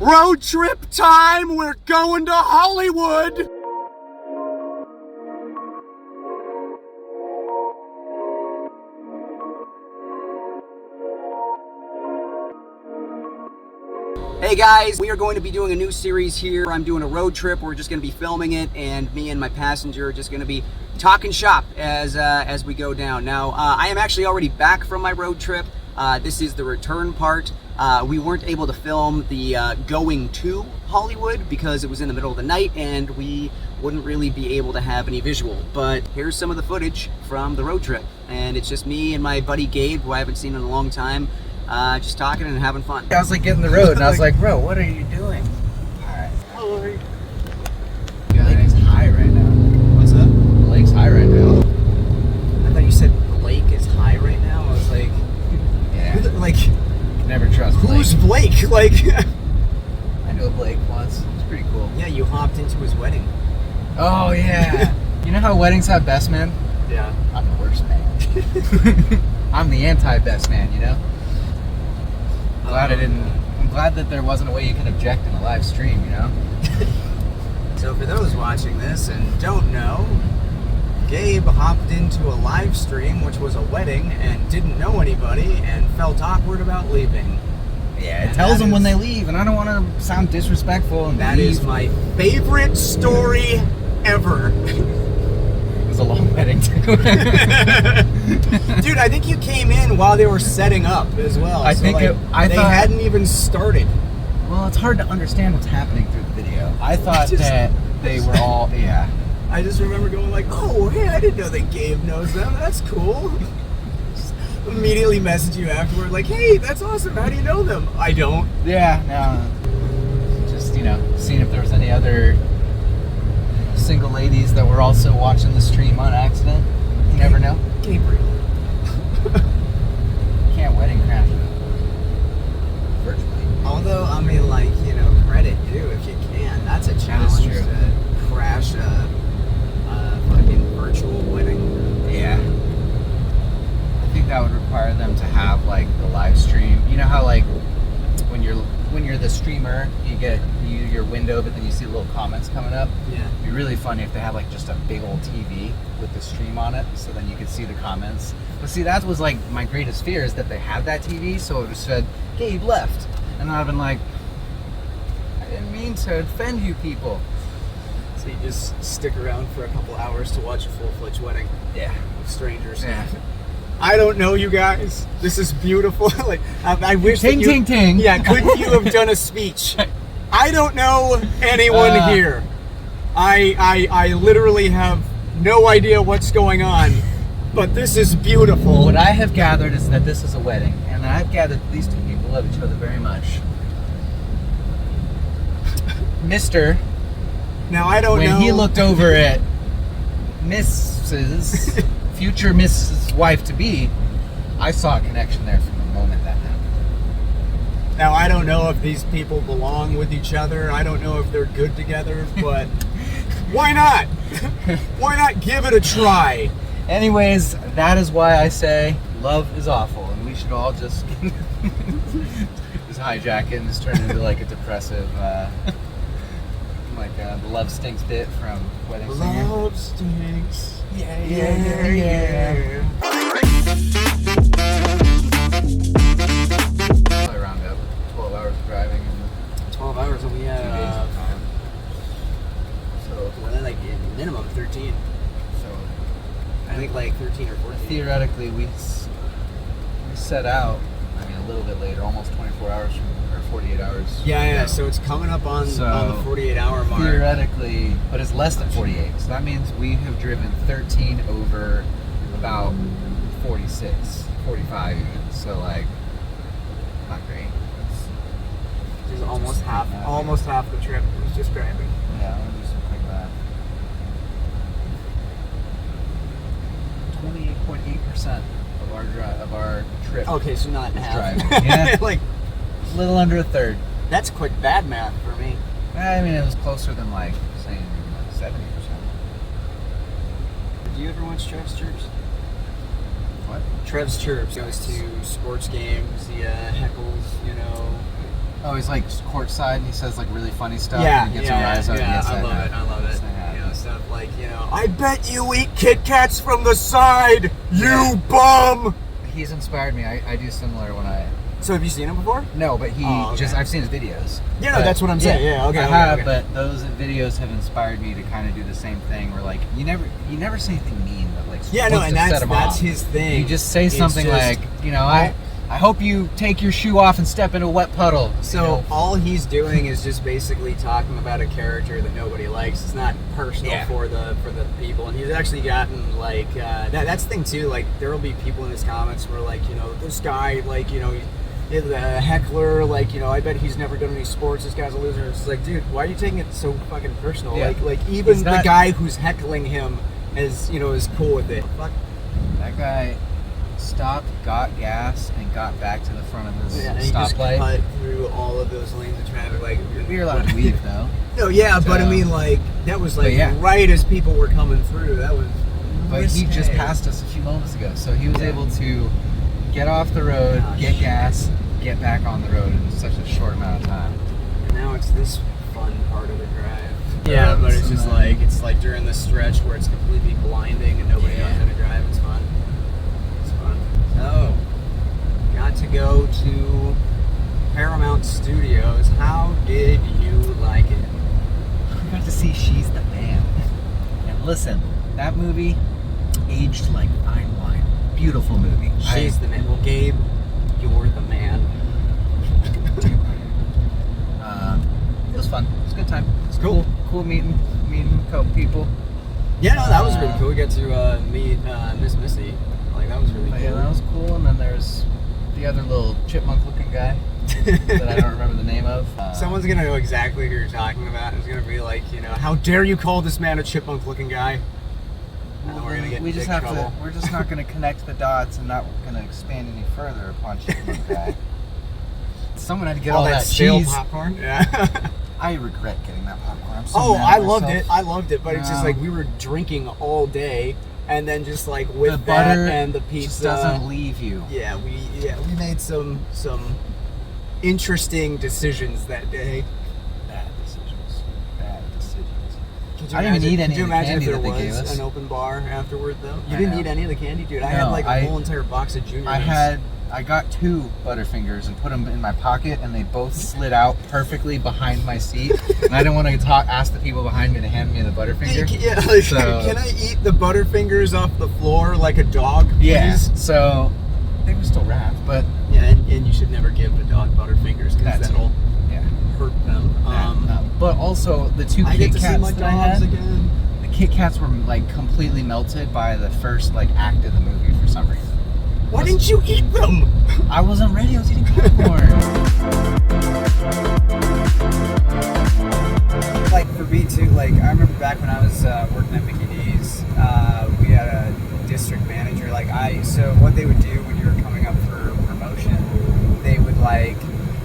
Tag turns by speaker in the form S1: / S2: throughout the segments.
S1: Road trip time! We're going to Hollywood! Hey guys, we are going to be doing a new series here. I'm doing a road trip. We're just going to be filming it, and me and my passenger are just going to be talking shop as we go down. Now, I am actually already back from my road trip. This is the return part. We weren't able to film the going to Hollywood because it was in the middle of the night and we wouldn't really be able to have any visual. But here's some of the footage from the road trip. And it's just me and my buddy Gabe, who I haven't seen in a long time, just talking and having fun.
S2: I was like getting the road and I was like, bro, what are you doing?
S1: Alright.
S2: The lake is high right now.
S1: What's up?
S2: The lake's high right now.
S1: I thought you said the lake is high right now. I was like,
S2: Yeah.
S1: like,
S2: Never trust Blake.
S1: who's Blake? Like,
S2: I knew Blake once. It's pretty cool.
S1: yeah, you hopped into his wedding.
S2: Oh yeah. You know how weddings have best man?
S1: Yeah.
S2: I'm the worst man. I'm the anti-best man, you know? I'm glad that there wasn't a way you could object in a live stream, you know?
S1: So for those watching this and don't know, Gabe hopped into a live stream, which was a wedding, and didn't know anybody, and felt awkward about leaving.
S2: Yeah, it
S1: And
S2: tells
S1: that
S2: them when
S1: is-
S2: they leave, and I don't want to sound disrespectful and
S1: That
S2: leave.
S1: is my favorite story ever.
S2: It was a long wedding too.
S1: Dude, I think you came in while they were setting up as well.
S2: I
S1: So,
S2: think
S1: like,
S2: I
S1: they
S2: thought-
S1: hadn't even started.
S2: Well, it's hard to understand what's happening through the video. I thought that they were all, yeah.
S1: I just remember going like, oh, hey, I didn't know that Gabe knows them. That's cool. Just immediately message you afterward like, hey, that's awesome. How do you know them? I don't.
S2: Yeah, no. Just, seeing if there was any other single ladies that were also watching the stream on accident. You never know.
S1: Gabriel.
S2: Can't wedding crash virtually.
S1: Although, I mean, like, credit due if you can. That's a
S2: That is
S1: challenge
S2: true.
S1: to crash a fucking virtual wedding.
S2: Yeah. I think that would require them to have like the live stream. You know how like when you're the streamer, you get your window, but then you see little comments coming up.
S1: Yeah.
S2: It'd be really funny if they had like just a big old TV with the stream on it, so then you could see the comments. But see, that was like my greatest fear is that they had that TV, so it just said Gabe left, and I've been like, I didn't mean to offend you people.
S1: So you just stick around for a couple hours to watch a full-fledged wedding
S2: Yeah.
S1: of strangers.
S2: Yeah.
S1: I don't know you guys. This is beautiful. Like I wish
S2: Ting,
S1: that you,
S2: ting, ting.
S1: Yeah, couldn't you have done a speech? I don't know anyone here. I literally have no idea what's going on, but this is beautiful.
S2: What I have gathered is that this is a wedding, and I've gathered that these two people love each other very much. Mr.
S1: Now I don't know.
S2: When he looked over at Mrs. future Mrs. wife-to-be, I saw a connection there from the moment that happened.
S1: Now I don't know if these people belong with each other. I don't know if they're good together, but why not? Why not give it a try?
S2: Anyways, that is why I say love is awful, and we should all just hijack it and just turn it into like a depressive, the Love Stinks bit from Wedding Singer.
S1: Love stinks.
S2: Yeah, yeah, yeah. Probably round up 12 hours of driving and
S1: 12 hours and we
S2: 2 days
S1: had,
S2: of time. So,
S1: well, like minimum 13.
S2: so
S1: I think like 13 or 14.
S2: theoretically, we set out. I mean, a little bit later, almost 24 hours from, or 48 hours.
S1: Yeah. So it's coming up on the 48-hour mark.
S2: Theoretically, but it's less than 48. So that means we have driven 13 over about 46, 45 even. So like, not great.
S1: Which is almost
S2: Just
S1: half,
S2: not
S1: almost half the trip was just driving.
S2: Yeah, let me do some quick math. 28.8% of our trip.
S1: Okay, so not half.
S2: driving. Yeah.
S1: Like,
S2: A little under a third.
S1: that's quick bad math for me.
S2: I mean, it was closer than like saying like 70%.
S1: Do you ever watch Trev's Chirps?
S2: What?
S1: Trev's Chirps goes to sports games, he heckles,
S2: Oh, he's like courtside and he says like really funny stuff.
S1: Yeah,
S2: and he gets a rise out of
S1: yeah.
S2: it.
S1: I love it. I love it.
S2: Yes,
S1: You know, stuff like, you know, I bet you eat Kit Kats from the side, you bum.
S2: He's inspired me. I do similar when I.
S1: So have you seen him before?
S2: No, but he
S1: Oh, okay.
S2: just I've seen his videos.
S1: Yeah, no, that's what I'm saying. Yeah, okay.
S2: I
S1: okay,
S2: have,
S1: okay.
S2: but those videos have inspired me to kind of do the same thing. Where like you never say anything mean, but like
S1: Yeah, no,
S2: supposed
S1: and
S2: to set
S1: that's
S2: him off.
S1: his thing.
S2: You just say
S1: It's
S2: something
S1: just-
S2: like, you know, I hope you take your shoe off and step in a wet puddle.
S1: So
S2: you know?
S1: all he's doing is just basically talking about a character that nobody likes. It's not personal
S2: Yeah.
S1: for the people, and he's actually gotten like that's the thing too. Like there will be people in his comments where like, you know, this guy, like, you know, the heckler, like, you know, I bet he's never done any sports. This guy's a loser. It's like, dude, why are you taking it so fucking personal?
S2: Yeah.
S1: Like even
S2: It's
S1: the
S2: not-
S1: guy who's heckling him is, you know, is cool with it. Fuck.
S2: That guy stopped, got gas, and got back to the front of his
S1: Yeah, and he just
S2: stoplight.
S1: cut through all of those lanes of traffic. Like
S2: We were allowed to leave though.
S1: No, yeah, but I
S2: So-
S1: mean, like, that was like
S2: But yeah.
S1: right as people were coming through. That was.
S2: But he just
S1: risque.
S2: passed us a few moments ago, so he was able to get off the road,
S1: Oh,
S2: get
S1: shit.
S2: gas, get back on the road in such a short amount of time.
S1: And now it's this fun part of the drive. Yeah, but it's just like during the stretch where it's completely blinding and nobody knows how to drive. It's fun. It's fun. So, got to go to Paramount Studios. How did you like it?
S2: We got to see She's the Man. And listen, that movie aged like fine wine. Beautiful movie.
S1: She's the man. Well, Gabe, you're the man.
S2: It was fun. It was a good time. It's
S1: Cool.
S2: Cool meeting a couple people.
S1: Yeah, no, that was really cool. We got to meet Miss Missy. Like, that was really
S2: But
S1: cool.
S2: yeah, that was cool. And then there's the other little chipmunk-looking guy that I don't remember the name of.
S1: Someone's gonna know exactly who you're talking about. It's gonna be like, you know, how dare you call this man a chipmunk-looking guy? And we're gonna get in
S2: just
S1: big
S2: have
S1: trouble.
S2: to. We're just not going to connect the dots and not going to expand any further upon chipmunk guy. Someone had to get all that
S1: stale
S2: cheese.
S1: popcorn. Yeah.
S2: I regret getting that popcorn. I'm so
S1: Oh,
S2: mad
S1: I
S2: at
S1: loved
S2: myself.
S1: it. I loved it, but it's just
S2: No.
S1: like we were drinking all day, and then just like with
S2: The
S1: that
S2: butter
S1: and the
S2: just
S1: pizza.
S2: doesn't leave you.
S1: Yeah, we made some interesting decisions that day.
S2: Bad decisions. Bad decisions.
S1: Could you
S2: I didn't even eat any
S1: Could you
S2: of the
S1: imagine
S2: candy
S1: if there
S2: that they gave
S1: was
S2: us.
S1: an open bar afterward, though? You
S2: I
S1: didn't
S2: know.
S1: eat any of the candy, dude. I
S2: No,
S1: had like a
S2: I-
S1: whole entire box of Junior.
S2: I got 2 Butterfingers and put them in my pocket, and they both slid out perfectly behind my seat. And I didn't want to ask the people behind me to hand me the Butterfinger.
S1: Yeah, like,
S2: So-
S1: can I eat the Butterfingers off the floor like a dog, please?
S2: Yeah. So they were still wrapped, but
S1: Yeah, and you should never give the dog Butterfingers because
S2: That's-
S1: that'll
S2: yeah.
S1: hurt them.
S2: But also the 2
S1: I get
S2: Kit
S1: to see
S2: Kats
S1: my
S2: that I
S1: dogs
S2: had.
S1: again.
S2: The Kit Kats were like completely melted by the first like act of the movie for some reason.
S1: Why didn't you eat them?
S2: I wasn't ready. I was eating popcorn.
S1: Like for me too, like I remember back when I was working at Mickey D's, we had a district manager. So what they would do when you were coming up for promotion, they would like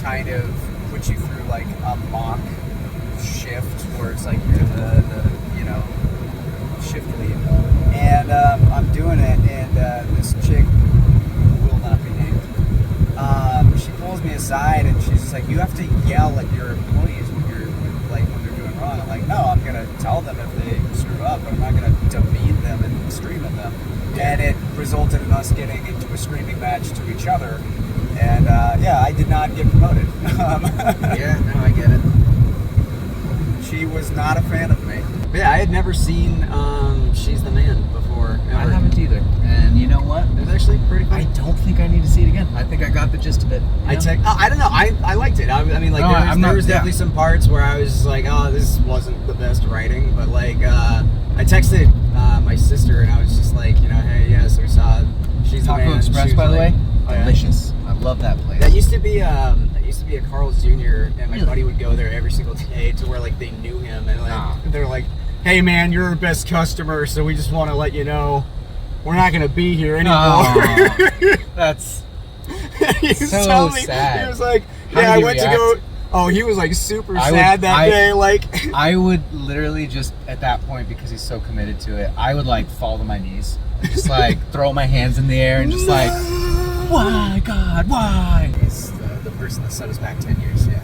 S1: kind of put you through like a mock shift where it's like you're the you know, shift lead. And I'm doing it, and this chick who will not be named. She pulls me aside and she's just like, "You have to yell at your employees when they're doing wrong." I'm like, "No, I'm gonna tell them if they screw up, but I'm not gonna demean them and scream at them." And it resulted in us getting into a screaming match to each other. And I did not get promoted.
S2: Yeah, no, I get it.
S1: She was not a fan of me. But yeah, I had never seen She's the Man before. Ever.
S2: I haven't either. And you know what?
S1: It was actually pretty
S2: I
S1: funny.
S2: don't think I need to see it again. I think I got the gist of it. you know?
S1: I don't know. I liked it. I mean, like
S2: No,
S1: there was
S2: yeah.
S1: definitely some parts where I was like, "Oh, this wasn't the best writing." But like, I texted my sister and I was just like, you know, "Hey, yeah, so we saw She's the
S2: Taco
S1: Man."
S2: Express,
S1: She was
S2: by the
S1: like,
S2: way,
S1: "Oh, yeah."
S2: delicious. I love that place.
S1: That used to be a Carl's Jr. and my
S2: Really?
S1: buddy would go there every single day to where like they knew him and like
S2: Ah.
S1: they're like, "Hey man, you're our best customer, so we just want to let you know we're not gonna be here anymore."
S2: Aw, that's
S1: He was
S2: so
S1: telling me,
S2: sad.
S1: He was like,
S2: How
S1: "Yeah,
S2: did
S1: I
S2: he
S1: went
S2: react?
S1: to go." Oh, he was like super
S2: I would-
S1: sad that day. Like,
S2: I would literally just at that point, because he's so committed to it, I would like fall to my knees, and just like throw my hands in the air and just like, why God, why?
S1: he's the person that set us back 10 years. Yeah.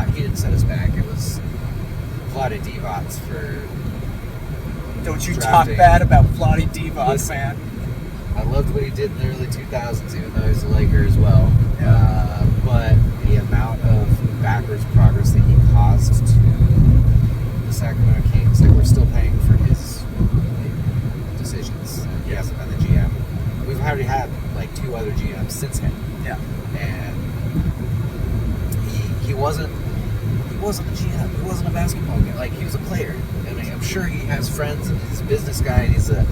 S2: he didn't set us back. It was Vlade Divac for.
S1: Don't you
S2: drafting.
S1: talk bad about Vlade Divac,
S2: Listen,
S1: man.
S2: I loved what he did in the early 2000s, even though he's a Laker as well.
S1: Yeah.
S2: But the amount of backwards progress that he caused to the Sacramento Kings, like we're still paying for his decisions. He hasn't been the GM. We've already had like 2 other GMs since him.
S1: Yeah.
S2: And he wasn't a GM. He wasn't a basketball guy. Like, he was a player. I mean, I'm sure he has friends and he's a business guy and he's a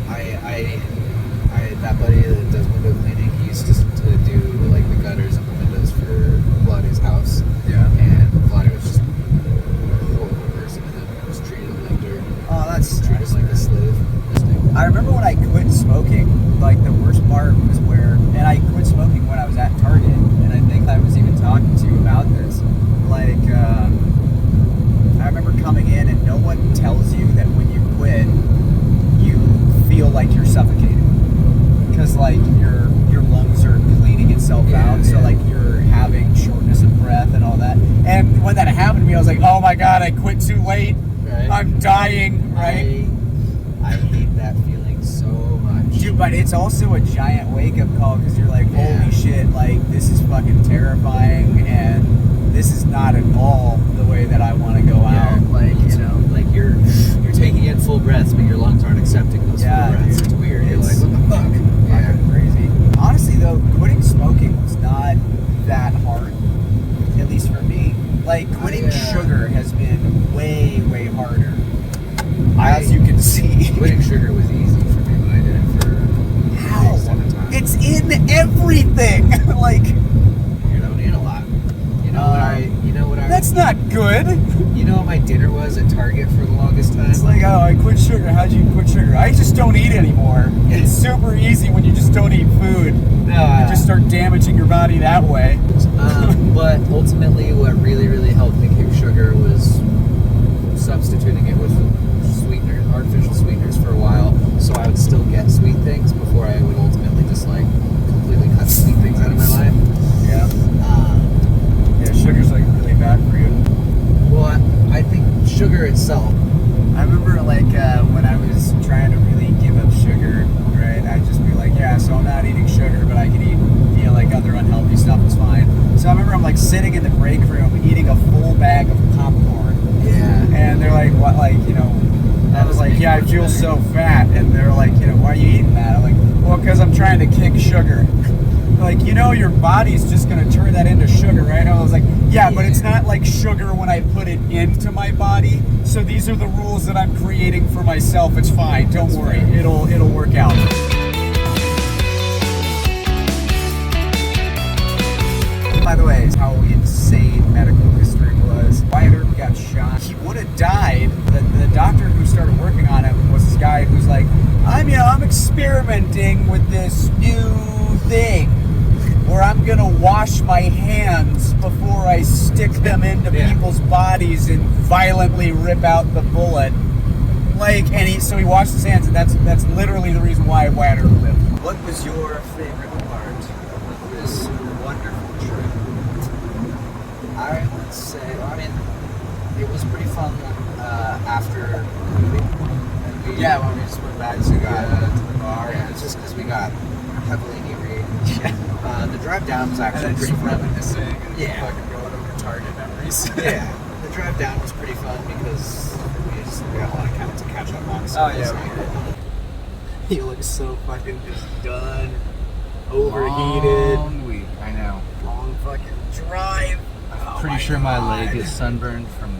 S2: I that buddy that does window cleaning, he used to do like the gutters and the windows for Vladdy's house.
S1: Yeah.
S2: And Vladdy was just a horrible person and then was treated like dirt.
S1: Oh, that's
S2: Treated like a slave.
S1: I remember when I quit smoking, like the worst part was and I quit smoking when I was at Target, and I think I was even talking to you about this. Like, I remember coming in and no one tells you that when you quit, you feel like you're suffocating. Because like your lungs are cleaning itself out, so like you're having shortness of breath and all that. And when that happened to me, I was like, oh my god, I quit too late.
S2: Right.
S1: I'm dying, right?
S2: I hate that feeling so much.
S1: Dude, but it's also a giant wake-up call because you're like, holy shit, like, this is fucking terrifying, and this is not at all the way that I want to go out. Like, you know,
S2: like you're taking in full breaths, but your lungs aren't accepting those full breaths. It's weird. You're like, what the fuck?
S1: Fucking crazy. Honestly, though, quitting smoking was not that hard, at least for me. Like, quitting sugar has been way, way harder. As you can see.
S2: Quitting sugar was easy for me, but I did it for
S1: how? It's in everything. Like,
S2: you don't eat a lot. You know what I
S1: that's not good.
S2: You know what my dinner was at Target for the longest time?
S1: It's like, oh, I quit sugar. How'd you quit sugar? I just don't eat anymore. It's super easy when you just don't eat food.
S2: No,
S1: you just start damaging your body that way.
S2: But ultimately, what really, really helped me kick sugar was substituting it with artificial sweeteners for a while, so I would still get sweet things before I would ultimately just like completely cut sweet things out of my life.
S1: Yeah. Yeah, sugar's like really bad for you.
S2: Well, I think sugar itself.
S1: I remember like when I was trying to really give up sugar, right? I'd just be like, yeah, so I'm not eating sugar, but I can eat, like other unhealthy stuff is fine. So I remember I'm like sitting in the break room eating a full bag of popcorn. Yeah. And they're like, what, like, I was like, yeah, I feel so fat. And they're like, why are you eating that? I'm like, well, because I'm trying to kick sugar. Like, your body's just going to turn that into sugar, right? I was like, yeah, but it's not like sugar when I put it into my body. So these are the rules that I'm creating for myself. It's fine. Don't worry. It'll work out. By the way, how insane medical history was. Wyatt Earp got shot. He would have died. The doctor who started working on him was this guy who's like, I'm experimenting with this new thing where I'm gonna wash my hands before I stick them into people's bodies and violently rip out the bullet. Like, so he washed his hands, and that's literally the reason why Wyatt Earp lived. What was your favorite part of this wonderful trip?
S2: I would say, it was pretty fun after the movie.
S1: When we just went back to the bar.
S2: Yeah, it's just because we got heavily inebriated. The drive down was actually pretty fun.
S1: Reminiscing and fucking going over Target memories.
S2: Yeah, the drive down was pretty fun because we got a lot of to catch up on. So
S1: he looks so fucking just done, overheated.
S2: Long week, I know.
S1: Long fucking drive.
S2: Pretty sure my leg is sunburned from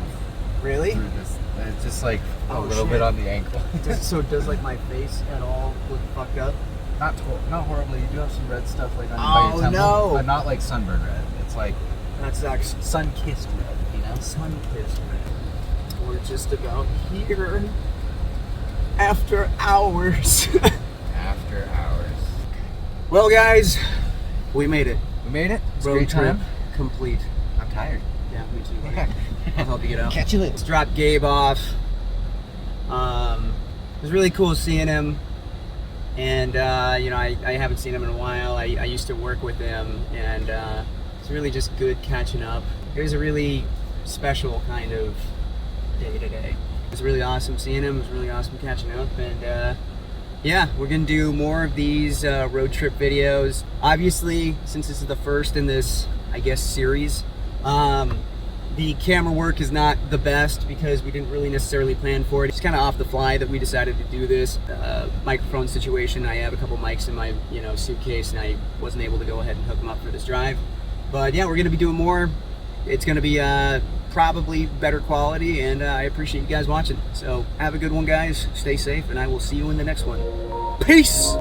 S1: really
S2: through this. It's just like a little bit on the ankle.
S1: So does like my face at all look fucked up?
S2: Not horribly. You do have some red stuff like on by your temple, but not like sunburn red. It's like
S1: that's actually
S2: sun-kissed red.
S1: Sun-kissed red. We're just about here. After hours.
S2: After hours.
S1: Well, guys, we made it.
S2: We made it. It's a
S1: Road
S2: great
S1: trip
S2: time.
S1: complete.
S2: I'm tired.
S1: Yeah, me too. Buddy. I'll help you get out.
S2: Catch you later.
S1: Let's drop Gabe off. It was really cool seeing him. And, I haven't seen him in a while. I used to work with him. And It's really just good catching up. It was a really special kind of day today. It was really awesome seeing him. It was really awesome catching up. And yeah, we're going to do more of these road trip videos. Obviously, since this is the first in this, I guess, series, the camera work is not the best because we didn't really necessarily plan for it. It's kind of off the fly that we decided to do this. Microphone situation, I have a couple mics in my suitcase, and I wasn't able to go ahead and hook them up for this drive. But yeah, we're going to be doing more. It's going to be probably better quality, and I appreciate you guys watching. So have a good one, guys. Stay safe, and I will see you in the next one. Peace!